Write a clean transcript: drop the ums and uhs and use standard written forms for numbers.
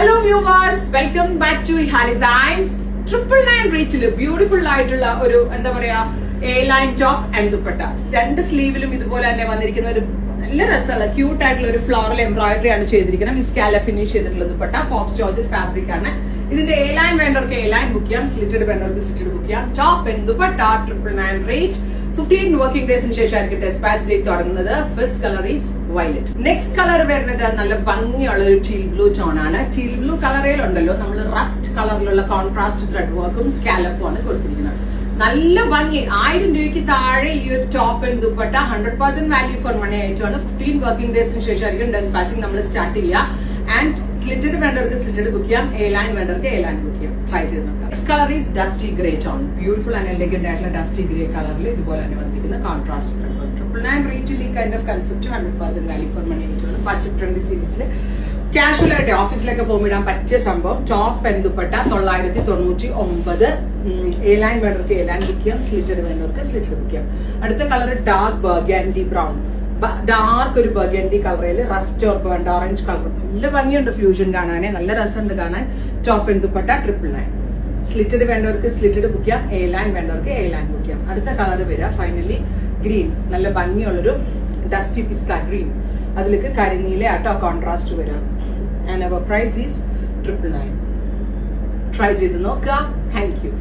Hello viewers, welcome back to Iha designs. 999 റേറ്റില് beautiful ആയിട്ടുള്ള ഒരു എന്താ പറയാ A line top and dupatta. രണ്ട് സ്ലീവിലും ഇതുപോലെ തന്നെ വന്നിരിക്കുന്ന ഒരു നല്ല രസമുള്ള ക്യൂട്ട് ആയിട്ടുള്ള ഒരു ഫ്ലോറൽ എംബ്രോയിഡറി ആണ് ചെയ്തിരിക്കുന്നത്. മിസ്കാല ഫിനിഷ് ചെയ്തിട്ടുള്ള ദുപ്പട്ട ഫോക്സ് ജോർജറ്റ് ഫാബ്രിക് ആണ്. ഇതിന്റെ എ ലൈൻ വേണ്ടവർക്ക് എ ലൈൻ ബുക്ക് ചെയ്യാം, സ്ലിറ്റഡ് വേണ്ടവർക്ക് സ്ലിറ്റഡ് ബുക്ക് ചെയ്യാം. Top and dupatta 999 rate. 15 working ഡേയ്സിന് ശേഷമായിരിക്കും ഡെസ്പാച്ച് ഡേറ്റ് തുടങ്ങുന്നത്. First colour is violet. Next colour വരുന്നത് നല്ല ഭംഗിയുള്ള ഒരു ടീൽ ബ്ലൂ ടോൺ ആണ്. ടീൽ ബ്ലൂ കളറിലുണ്ടല്ലോ നമ്മൾ റസ്റ്റ് കളറിലുള്ള കോൺട്രാസ്റ്റ് ത്രെഡ് വർക്കും സ്കാലപ്പും ആണ് കൊടുത്തിരിക്കുന്നത്. നല്ല ഭംഗി. 1000 രൂപയ്ക്ക് താഴെ ഈ ഒരു top and dupatta 100% value for money ആയിട്ടാണ്. 15 വർക്കിംഗ് ഡേയ്സിന് ശേഷമായിരിക്കും ഡെസ്പാച്ചിങ് നമ്മൾ സ്റ്റാർട്ട് ചെയ്യുക. ആൻഡ് സ്ലിറ്റഡ് വേണ്ടവർക്ക് സ്ലിറ്റഡ് ബുക്ക് ചെയ്യാം, എ ലൈൻ വേണ്ടവർക്ക് എ ലൈൻ ബുക്ക് ചെയ്യാം. ട്രൈ ചെയ്ത് നോക്കാം. Next colour is dusty grey tone. Beautiful and elegant ആയിട്ടുള്ള ഡസ്റ്റി ഗ്രേ കളറിൽ ഇതുപോലെ തന്നെ വന്നിരിക്കുന്ന കോൺട്രാസ്റ്റ് ത്രെഡ് വർക്ക്. 999 റേറ്റിൽ ഈ kind of concept 100% value for money ആയിട്ടാണ്. ബഡ്ജറ്റ് ഫ്രണ്ട്ലി സീരീസിൽ കാഷ്വൽ ആയിട്ട് ഓഫീസിലൊക്കെ പോകുമ്പോൾ പറ്റിയ സംഭവം. Top and dupatta 999. A line വേണ്ടവർക്ക് എ ലൈൻ ബുക്ക് ചെയ്യാം, സ്ലിറ്റഡ് വേണ്ടവർക്ക് സ്ലിറ്റഡ് ബുക്ക് ചെയ്യാം. അടുത്ത colour dark burgundy brown. Dark ഒരു ബർഗൻഡി കളറിൽ rust or burnt orange colour. നല്ല ഭംഗിയുണ്ട് ഫ്യൂഷൻ കാണാനേ, നല്ല രസമുണ്ട് കാണാൻ. Top and dupatta 999. സ്ലിറ്റഡ് വേണ്ടവർക്ക് സ്ലിറ്റഡ് ബുക്ക് ചെയ്യാം, എ ലൈൻ വേണ്ടവർക്ക് എ ലൈൻ ബുക്ക് ചെയ്യാം. അടുത്ത കളർ വരിക ഫൈനലി ഗ്രീൻ. നല്ല ഭംഗിയുള്ളൊരു ഡസ്റ്റി പിസ്ത ഗ്രീൻ. അതിലേക്ക് കരിനീല ആട്ടോ കോൺട്രാസ്റ്റ് വരാം. And our price is 999. Try ചെയ്ത് നോക്കുക. Thank U.